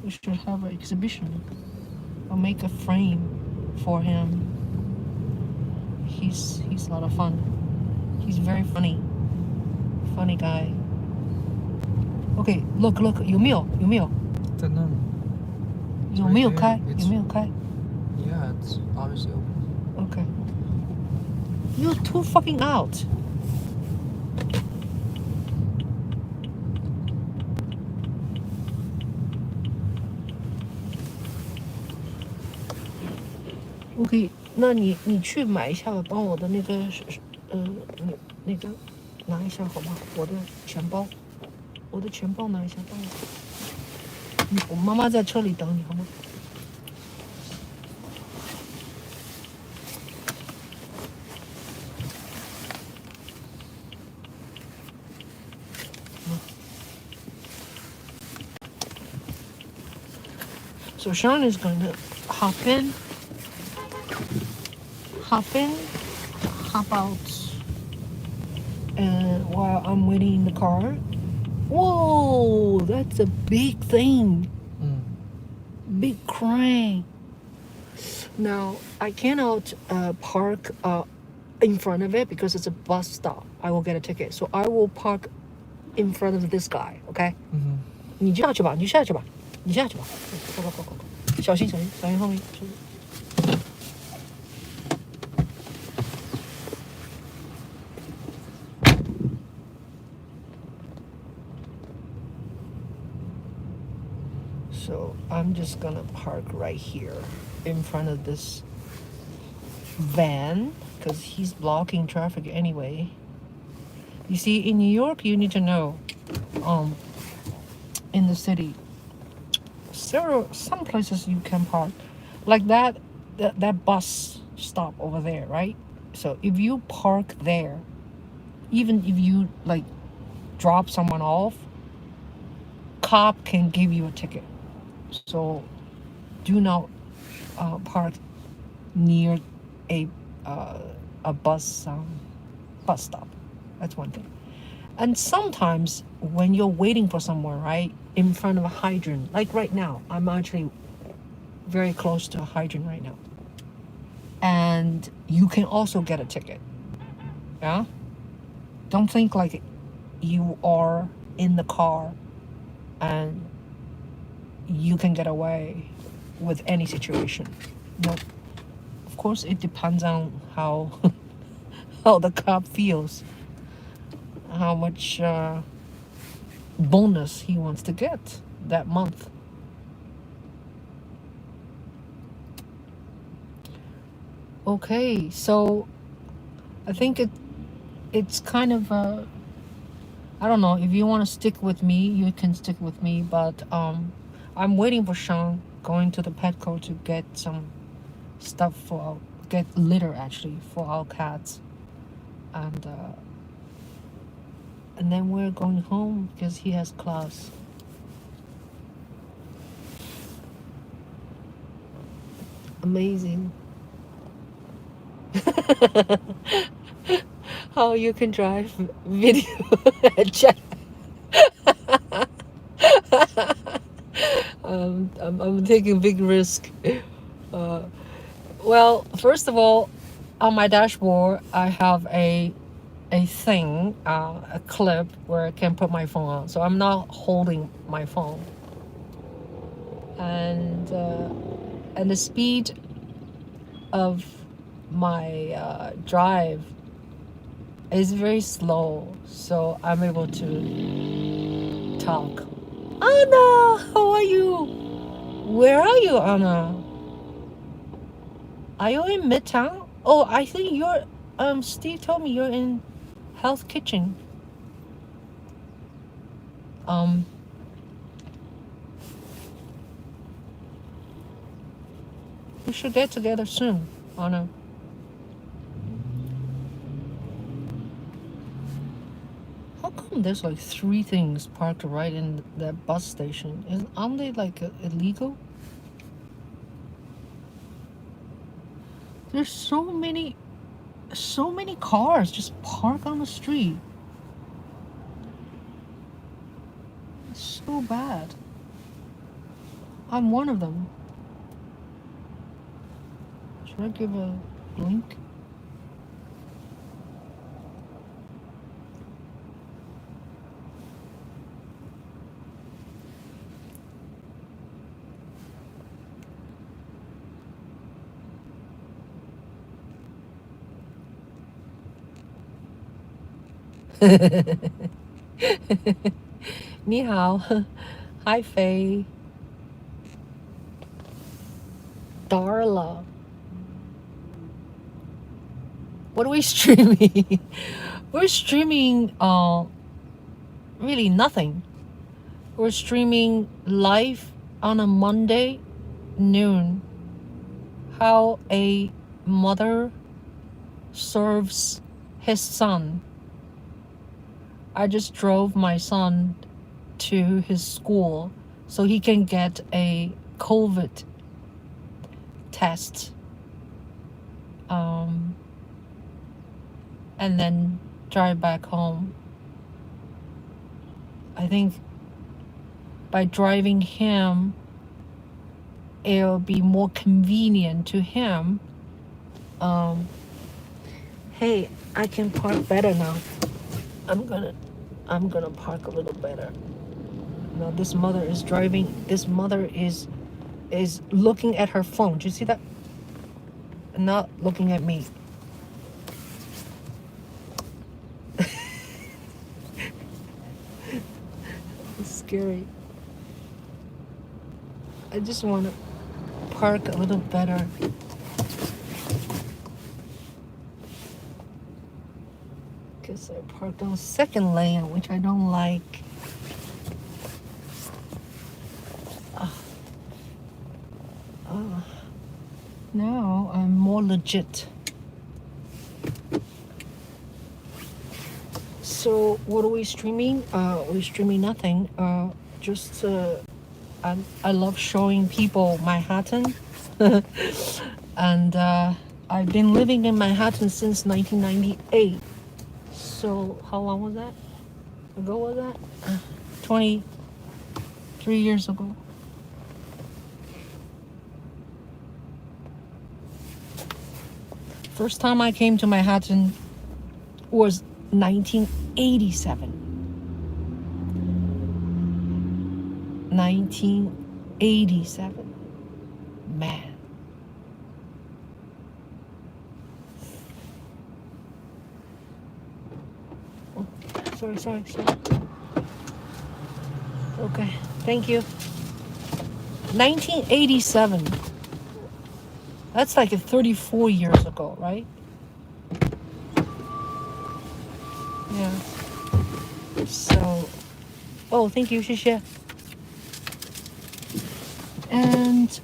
We should have an exhibition. I'll make a frame for him. He's a lot of fun. He's very funny guy. Okay, look, 有没有？在那里。有没有开？ Yeah, it's obviously open. Okay. You're too fucking out. OK， 那你去买一下吧，帮我的那个那个拿一下好吗？我的钱包拿一下，帮我。我妈妈在车里等你好吗？So Sean is going to hop out, and while I'm waiting in the car. Whoa, that's a big thing. Big crane. Now, I cannot park in front of it because it's a bus stop. I will get a ticket. So I will park in front of this guy, okay? 你就下去吧，你下去吧。走，小心后面。I'm just gonna park right here in front of this van because he's blocking traffic anyway. You see, in New York, you need to know, in the city, some places you can park, like that bus stop over there, right? So if you park there, even if you like drop someone off, cop can give you a ticket. So do not park near a bus stop. That's one thing. And sometimes when you're waiting for someone, right, in front of a hydrant, like right now, I'm actually very close to a hydrant right now, and you can also get a ticket. Yeah, don't think like you are in the car and you can get away with any situation. No, of course it depends on how how the cop feels, how much bonus he wants to get that month. Okay, so I think it's kind of I don't know, if you want to stick with me, you can stick with me, but I'm waiting for Sean going to the Petco to get some stuff get litter actually for our cats, and then we're going home because he has class. Amazing. How you can drive video chat. I'm taking a big risk. Well, first of all, on my dashboard, I have a thing, a clip where I can put my phone on. So I'm not holding my phone. And the speed of my drive is very slow, so I'm able to talk. Anna, how are you? Where are you, Anna? Are you in Midtown? Oh, I think you're, Steve told me you're in Health Kitchen. We should get together soon, Anna. How come there's like 3 things parked right in that bus station? Aren't they like illegal? There's so many cars just park on the street. It's so bad. I'm one of them. Should I give a blink? Ni hao. Hi, Faye. Darla. What are we streaming? We're streaming really nothing. We're streaming live on a Monday noon. How a mother serves his son. I just drove my son to his school so he can get a COVID test. And then drive back home. I think by driving him, it'll be more convenient to him. Hey, I can park better now. I'm gonna park a little better. Now this mother is driving. This mother is looking at her phone. Do you see that? Not looking at me. It's scary. I just want to park a little better. Because I parked on the second lane, which I don't like. Now I'm more legit. So what are we streaming? We're streaming nothing. Just I love showing people Manhattan, and I've been living in Manhattan since 1998. So how long was that? Ago was that? 23 years ago. First time I came to Manhattan was 1987. 1987. Man. Oh, sorry. Okay, thank you. 1987. That's like 34 years ago, right? Yeah. So, oh, thank you, 谢谢. And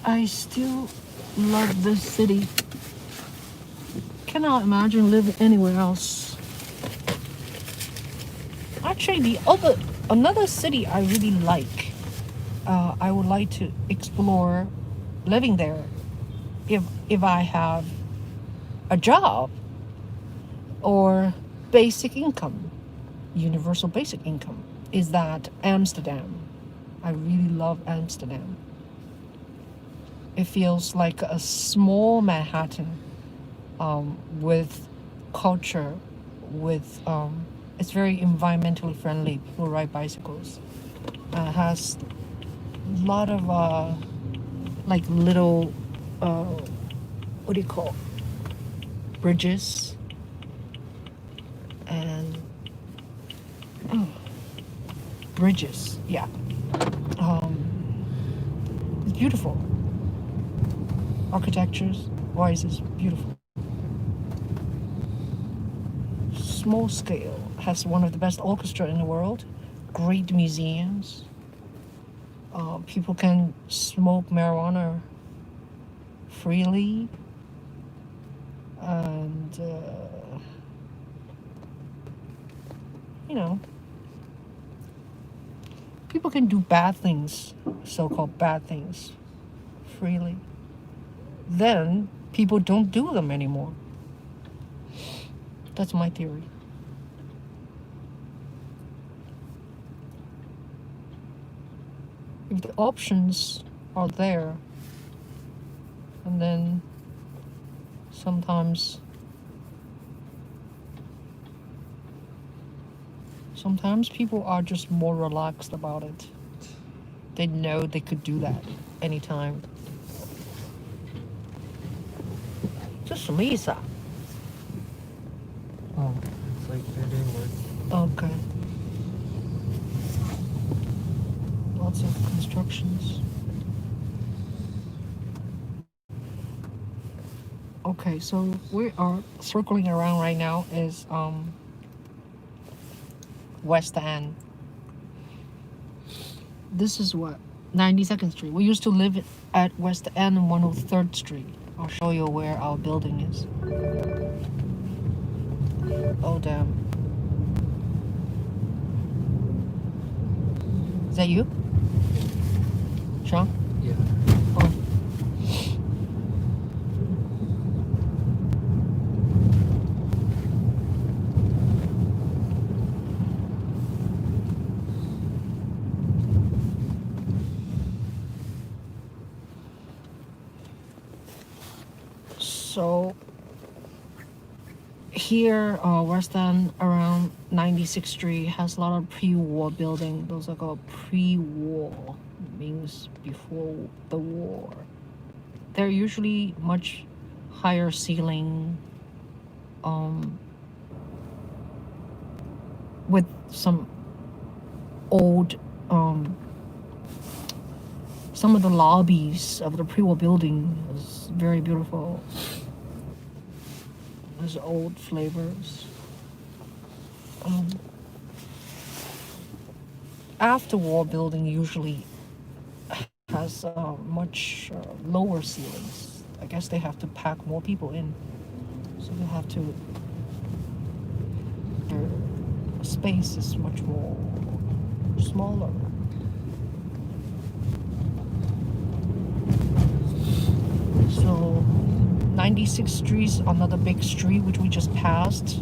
I still love this city. Cannot imagine living anywhere else. Actually, another city I really like. I would like to explore living there if I have a job or basic income, universal basic income, is that Amsterdam. I really love Amsterdam. It feels like a small Manhattan, with culture, with it's very environmentally friendly. People ride bicycles. Has a lot of like little what do you call bridges and bridges, yeah. It's beautiful. Architectures wise is beautiful. Small scale, has one of the best orchestra in the world, great museums. People can smoke marijuana freely, and you know, people can do bad things, so-called bad things, freely. Then people don't do them anymore. That's my theory. If the options are there, and then sometimes people are just more relaxed about it. They know they could do that anytime. 这什么意思啊? Oh, it's like they're doing work. Okay. Lots of constructions. Okay, so we are circling around right now is West End. This is what 92nd Street. We used to live at West End and 103rd Street. I'll show you where our building is. Oh damn. Is that you? Sean? Yeah. Oh. So here, West End around 96th Street has a lot of pre-war buildings. Those are called pre-war, means before the war. They're usually much higher ceiling, with some old some of the lobbies of the pre-war building is very beautiful. There's old flavors. After war building usually has much lower ceilings. I guess they have to pack more people in, so they have to. Their space is much more smaller. So 96th Street is another big street which we just passed,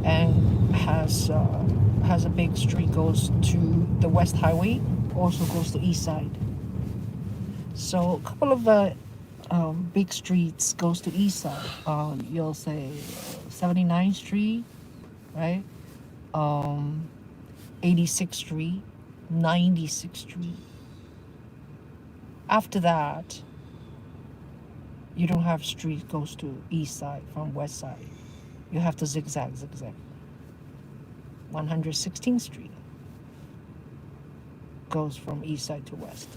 and has a big street goes to the West Highway, also goes to East Side. So a couple of big streets goes to East Side. You'll say 79th Street, right? 86th Street, 96th Street. After that, you don't have street goes to East Side from West Side. You have to zigzag. 116th Street goes from East Side to West.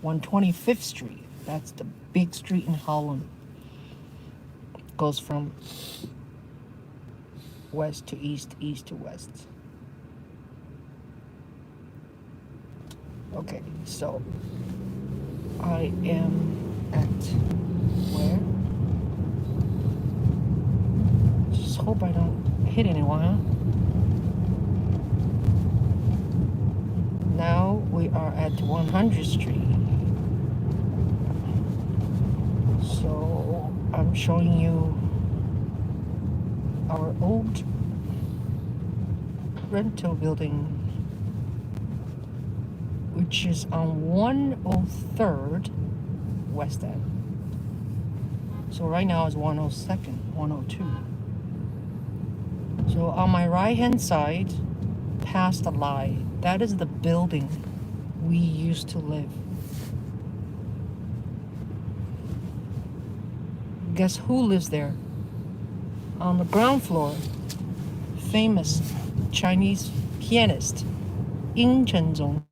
125th Street, that's the big street in Holland, goes from west to east, east to west. Okay, so I am at where? Just hope I don't hit anyone, huh? Now we are at 100th Street. So I'm showing you our old rental building, which is on 103rd West End. So right now it's 102nd, 102. So on my right hand side, past the light, that is the building we used to live. Guess who lives there? On the ground floor, famous Chinese pianist Ying Zhong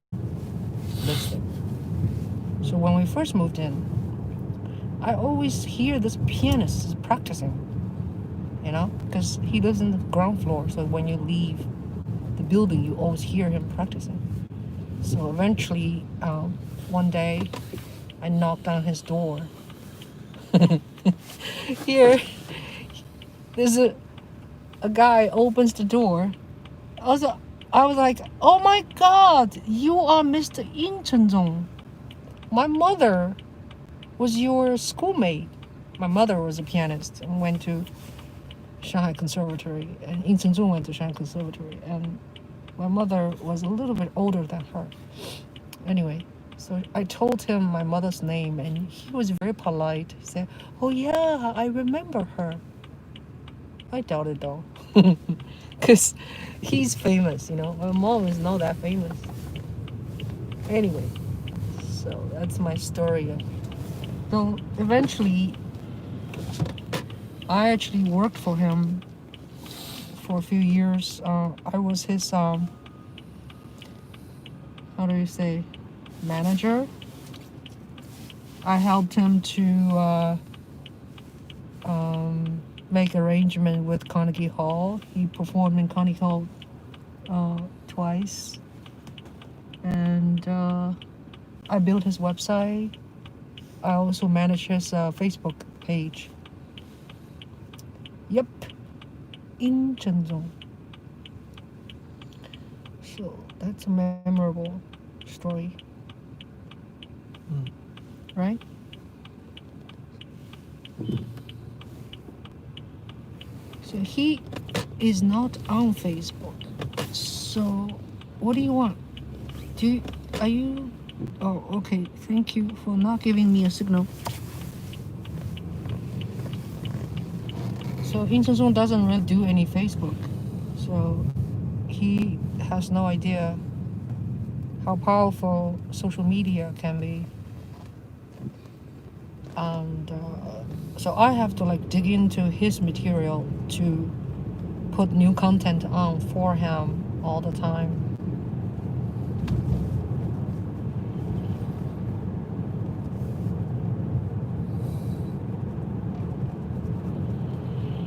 lives there. So when we first moved in, I always hear this pianist is practicing, you know, because he lives in the ground floor. So when you leave the building, you always hear him practicing. So eventually, one day, I knocked on his door. Here, there's a guy opens the door. I was like, oh my God, you are Mr. Ying Zhong. My mother was your schoolmate. My mother was a pianist and went to Shanghai Conservatory, and Ying Zhong went to Shanghai Conservatory, and my mother was a little bit older than her. Anyway, so I told him my mother's name, and he was very polite. He said, oh yeah, I remember her. I doubt it though, because he's famous, you know. My mom is not that famous. Anyway, so that's my story. So eventually, I actually worked for him for a few years. I was his, how do you say, manager. I helped him to make arrangement with Carnegie Hall. He performed in Carnegie Hall twice. And I built his website. I also manage his Facebook page. Yep, Ying Zhong. So that's a memorable story, right? So he is not on Facebook. So what do you want? Are you? Oh, okay. Thank you for not giving me a signal. So Ying Zhong doesn't really do any Facebook. So he has no idea how powerful social media can be. And so I have to like dig into his material to put new content on for him all the time.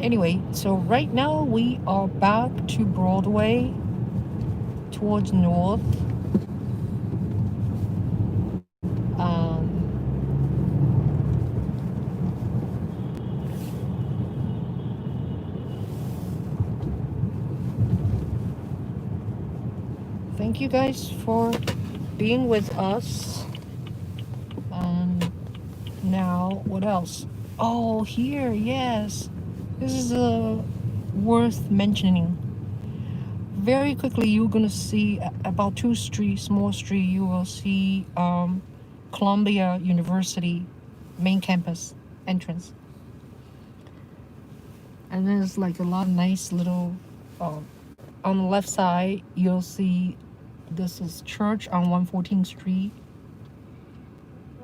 Anyway, so right now we are back to Broadway towards north. Thank you guys for being with us. Now, what else? Oh, here, yes. This is worth mentioning. Very quickly, you're gonna see about two streets, small street. You will see Columbia University main campus entrance, and there's like a lot of nice little. On the left side, you'll see this is church on 114th Street.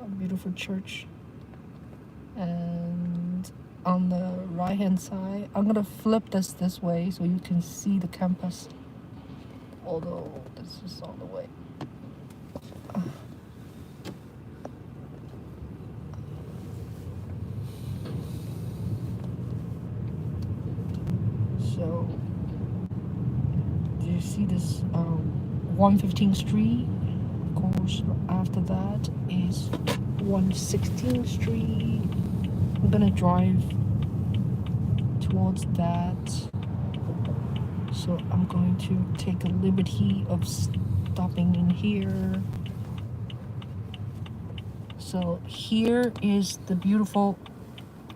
A beautiful church. And on the right hand side, I'm gonna flip this way so you can see the campus, although this is on the way. So do you see this 115th Street? Of course, after that is 116th Street. I'm gonna drive towards that, so I'm going to take a liberty of stopping in here. So here is the beautiful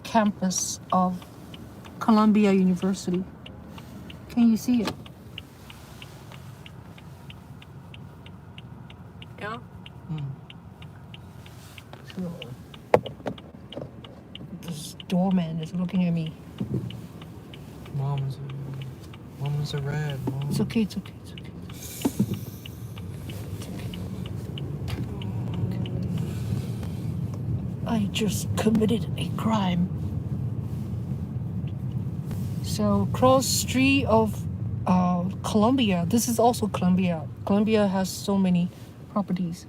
campus of Columbia University. Can you see it? Yeah. So this doorman is looking at me. Mom's a red. Mom. It's okay. It's okay. It's okay. It's okay. I just committed a crime. So cross street of Columbia. This is also Columbia. Columbia has so many properties.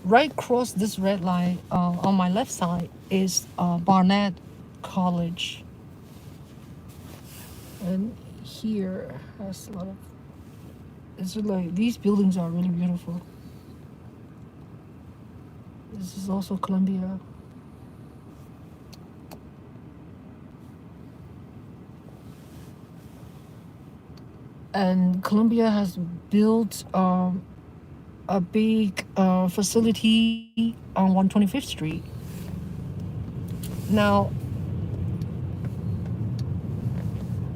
Right across this red line on my left side is Barnett College. And here has a lot of, it's like, these buildings are really beautiful. This is also Columbia. And Columbia has built a big facility on 125th Street. Now,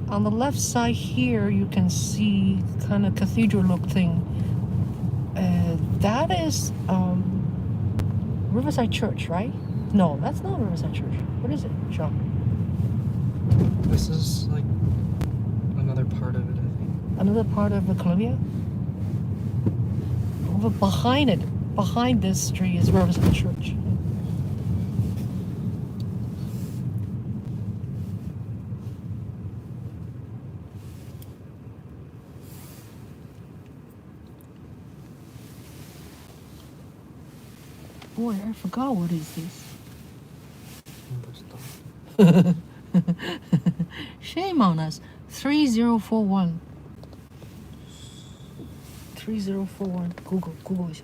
on the left side here, you can see kind of cathedral look thing. That is Riverside Church, right? No, that's not Riverside Church. What is it, Sean? This is like another part of it, I think. Another part of the Columbia? Over behind it, behind this street is Riverside Church. Boy, I forgot what is this. Shame on us. 3041. 3041. Google一下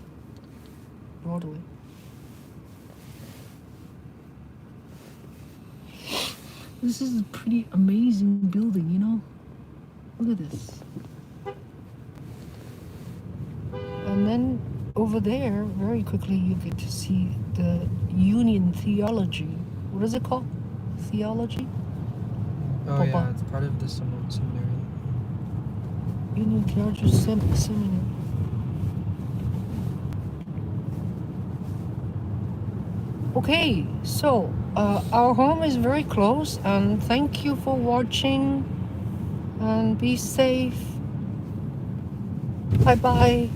Broadway. This is a pretty amazing building, you know? Look at this. And then over there, very quickly, you get to see the Union Theology. What is it called? Theology? Oh, yeah, it's part of the seminary. Union Theology Seminary. Okay, so our home is very close, and thank you for watching, and be safe. Bye-bye.